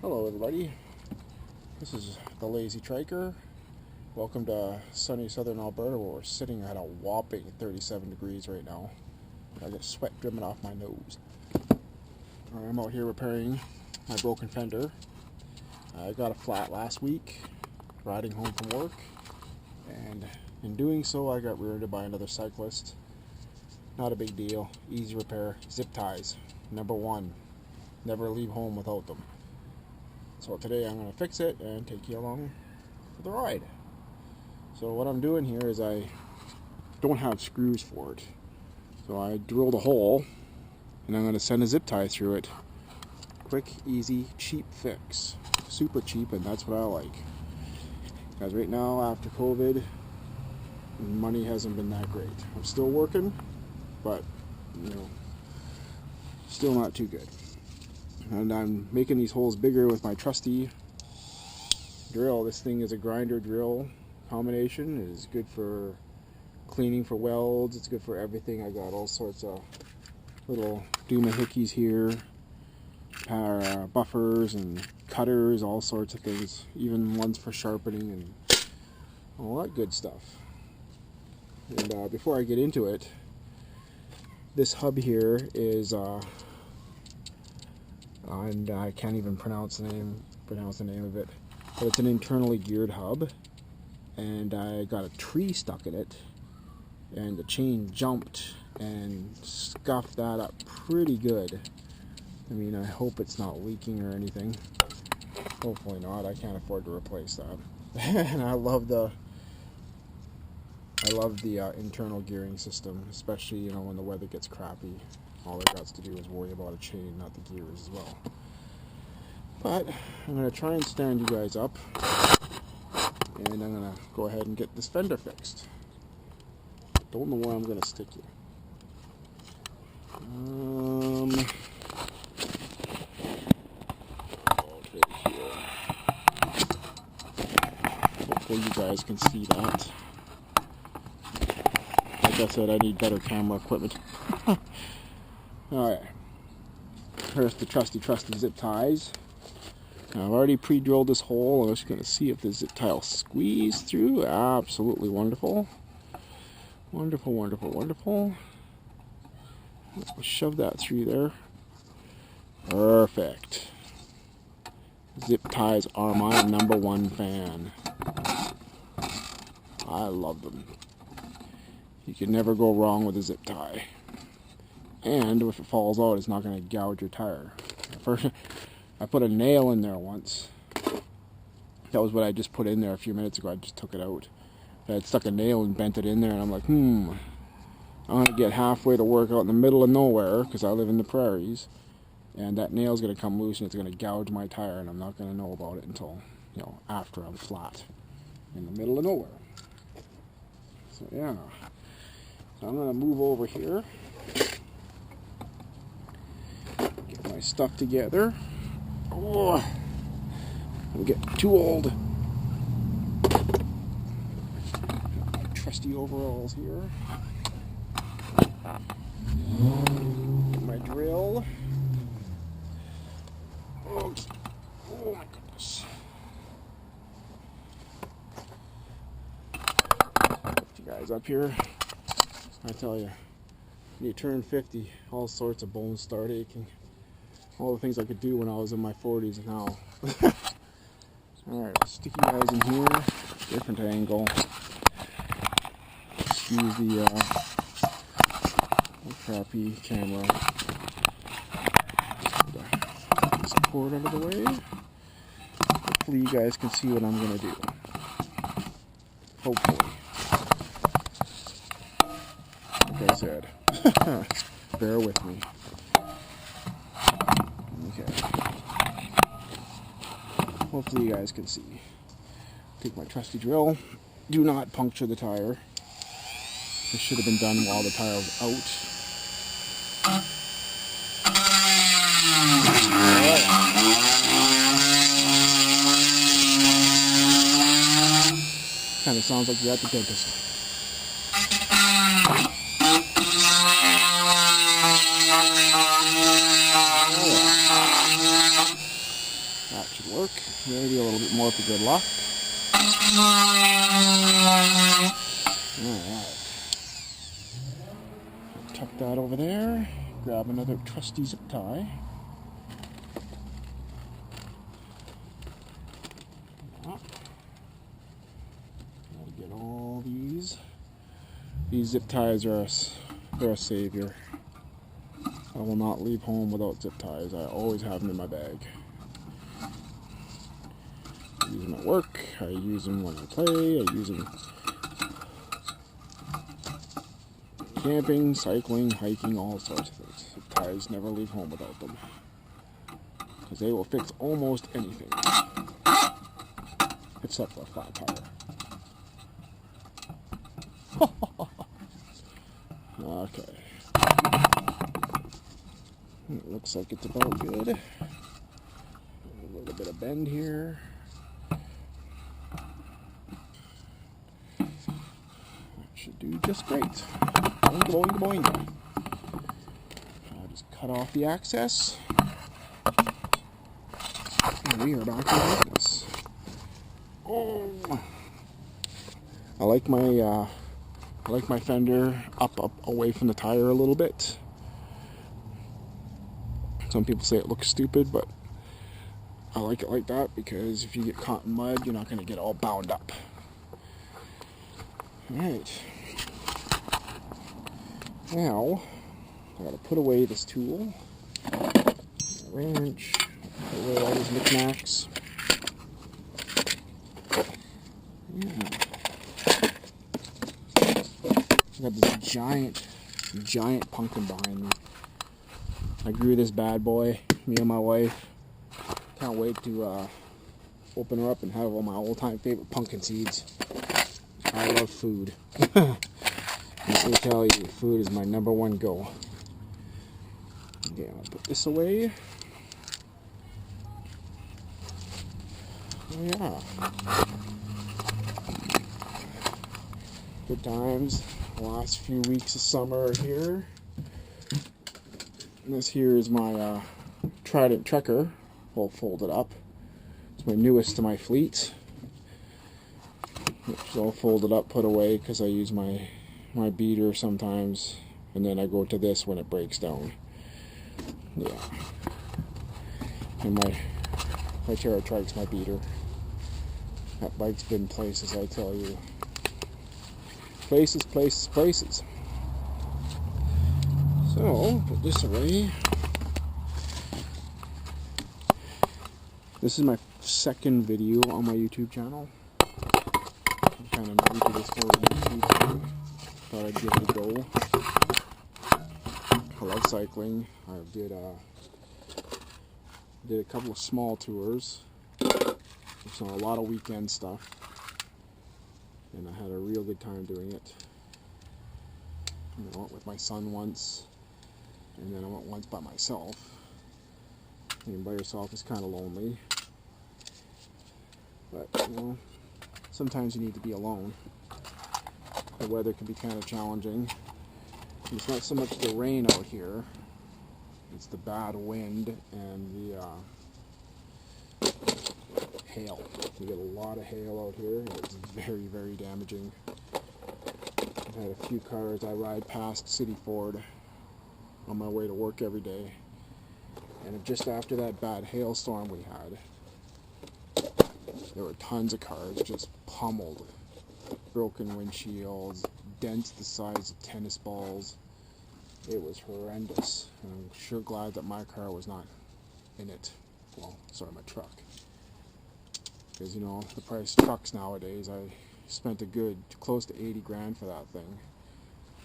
Hello everybody, this is the Lazy Triker. Welcome to sunny southern Alberta where we're sitting at a whopping 37 degrees right now. I got sweat dripping off my nose. I'm out here repairing my broken fender. I got a flat last week riding home from work, and in doing so I got rear-ended by another cyclist. Not a big deal, easy repair. Zip ties, number one, never leave home without them. So today I'm going to fix it and take you along for the ride. So what I'm doing here is I don't have screws for it. So I drilled a hole and I'm going to send a zip tie through it. Quick, easy, cheap fix. Super cheap, and that's what I like. Because right now, after COVID, money hasn't been that great. I'm still working, but still not too good. And I'm making these holes bigger with my trusty drill. This thing is a grinder drill combination. It is good for cleaning for welds. It's good for everything. I got all sorts of little doohickeys here, buffers and cutters, all sorts of things. Even ones for sharpening and all that good stuff. And before I get into it, this hub here is and I can't even pronounce the name of it, but it's an internally geared hub, and I got a tree stuck in it, and the chain jumped and scuffed that up pretty good. I mean, I hope it's not leaking or anything. Hopefully not. I can't afford to replace that. And I love the internal gearing system, especially when the weather gets crappy. All it got to do is worry about a chain, not the gears as well. But I'm going to try and stand you guys up, and I'm going to go ahead and get this fender fixed. Don't know where I'm going to stick you. Okay, here. Hopefully you guys can see that. Like I said, I need better camera equipment. Alright, here's the trusty zip ties. Now, I've already pre-drilled this hole. I'm just going to see if the zip tie will squeeze through. Absolutely wonderful. Wonderful, wonderful, wonderful. Let's shove that through there. Perfect. Zip ties are my number one fan. I love them. You can never go wrong with a zip tie. And if it falls out, it's not going to gouge your tire. First, I put a nail in there once. That was what I just put in there a few minutes ago. I just took it out. I had stuck a nail and bent it in there, and I'm like, I'm going to get halfway to work out in the middle of nowhere, because I live in the prairies, and that nail's going to come loose, and it's going to gouge my tire, and I'm not going to know about it until, after I'm flat in the middle of nowhere. So, yeah. So I'm going to move over here. My stuff together. Oh, I'm getting too old. My trusty overalls here. My drill. Oh my goodness. Lift you guys up here. I tell you, when you turn 50, all sorts of bones start aching. All the things I could do when I was in my 40s now. Alright, I'll stick you guys in here. Different angle. Excuse the crappy camera. Get this cord out of the way. Hopefully you guys can see what I'm going to do. Hopefully. Like I said. Bear with me. Okay. Hopefully you guys can see. Take my trusty drill. Do not puncture the tire. This should have been done while the tire was out. Kind of sounds like you're at the dentist. That should work. Maybe a little bit more for good luck. Alright. Tuck that over there. Grab another trusty zip tie. Gotta get all these. These zip ties are they're a savior. I will not leave home without zip ties. I always have them in my bag. I use them at work. I use them when I play. I use them camping, cycling, hiking, all sorts of things. Zip ties, never leave home without them. Because they will fix almost anything. Except for a flat tire. Okay. It looks like it's about good. A little bit of bend here. That should do just great. Boing, boing, boing. I'll just cut off the access. And we are back to business. Oh. I like my fender up away from the tire a little bit. Some people say it looks stupid, but I like it like that because if you get caught in mud, you're not going to get all bound up. Alright. Now, I gotta put away this tool. Wrench. Put away all these knickknacks. Yeah. I got this giant pumpkin behind me. I grew this bad boy, me and my wife. Can't wait to open her up and have all my old-time favorite pumpkin seeds. I love food. Let me tell you, food is my number one go. Okay, I'll put this away. Oh yeah. Good times. The last few weeks of summer are here. And this here is my Trident Trekker, all folded up. It's my newest to my fleet. It's all folded up, put away, because I use my beater sometimes, and then I go to this when it breaks down. Yeah. And my Terra Trike's my beater. That bike's been places, I tell you. Places, places, places. So, put this away. This is my second video on my YouTube channel. I'm kind of new to this whole YouTube thing. Thought I'd give it a go. I love cycling. I did a couple of small tours. So a lot of weekend stuff. And I had a real good time doing it. I went with my son once. And then I went once by myself. Being by yourself is kind of lonely. But, you know, sometimes you need to be alone. The weather can be kind of challenging. It's not so much the rain out here. It's the bad wind and the hail. We get a lot of hail out here. And it's very, very damaging. I've had a few cars I ride past City Ford on my way to work every day. And just after that bad hailstorm we had, there were tons of cars just pummeled. Broken windshields, dents the size of tennis balls. It was horrendous. And I'm sure glad that my car was not in it. Well, sorry, my truck. Because, you know, the price of trucks nowadays, I spent a good close to 80 grand for that thing.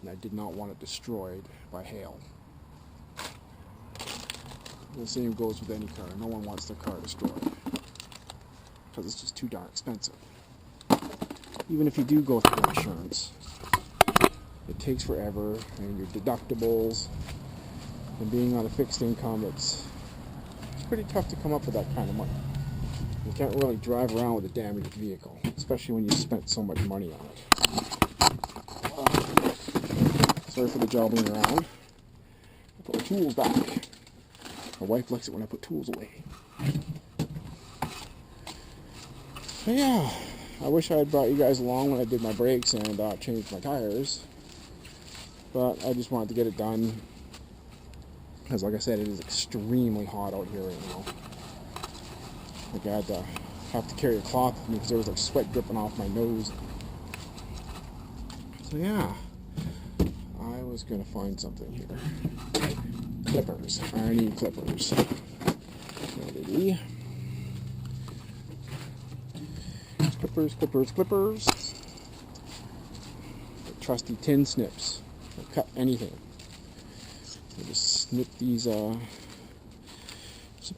And I did not want it destroyed by hail. The same goes with any car. No one wants their car destroyed. Because it's just too darn expensive. Even if you do go through insurance, it takes forever, and your deductibles, and being on a fixed income, it's pretty tough to come up with that kind of money. You can't really drive around with a damaged vehicle, especially when you spent so much money on it. Sorry for the jobbing around. I put my tools back. My wife likes it when I put tools away. So yeah, I wish I had brought you guys along when I did my brakes and changed my tires. But I just wanted to get it done. Because like I said, it is extremely hot out here right now. Like I had to have to carry a cloth with me because there was like sweat dripping off my nose. So yeah, I was going to find something here. Clippers. I need clippers. Ready? Clippers, clippers, clippers. The trusty tin snips. They'll cut anything. So just snip these zip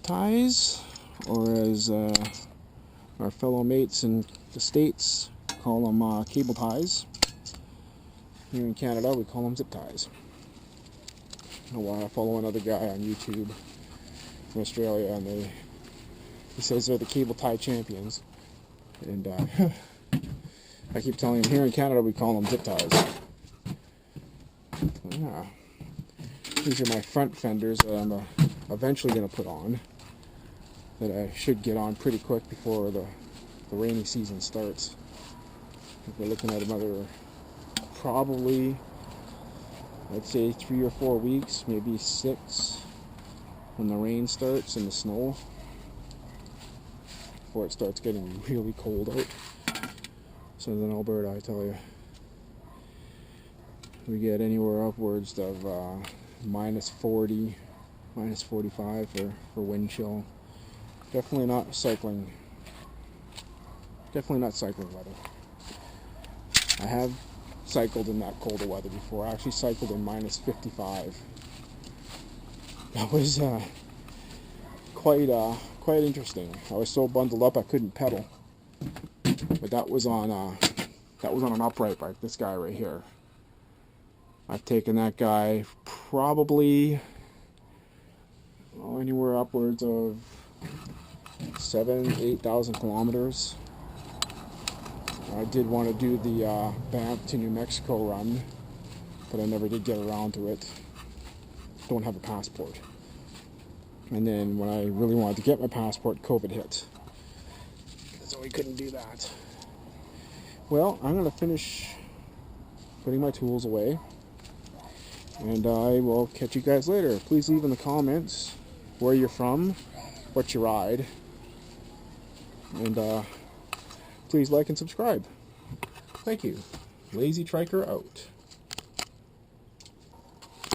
ties, or as our fellow mates in the States call them cable ties. Here in Canada we call them zip ties. I follow another guy on YouTube from Australia, and he says they're the cable tie champions. And I keep telling him here in Canada we call them zip ties. Yeah. These are my front fenders that I'm eventually going to put on. That I should get on pretty quick before the rainy season starts. We're looking at another probably, I'd say 3 or 4 weeks, maybe 6, when the rain starts and the snow, before it starts getting really cold out. Southern Alberta, I tell you, we get anywhere upwards of minus 40, minus 45 for wind chill. Definitely not cycling. Definitely not cycling weather. I have cycled in that colder weather before. I actually cycled in minus 55. That was quite interesting. I was so bundled up I couldn't pedal. But that was on an upright bike. This guy right here. I've taken that guy probably anywhere upwards of 7,000-8,000 kilometers. I did want to do the Banff to New Mexico run, but I never did get around to it. Don't have a passport. And then when I really wanted to get my passport, COVID hit. So we couldn't do that. Well, I'm going to finish putting my tools away, and I will catch you guys later. Please leave in the comments where you're from, what you ride, and please like and subscribe. Thank you. Lazy Triker out.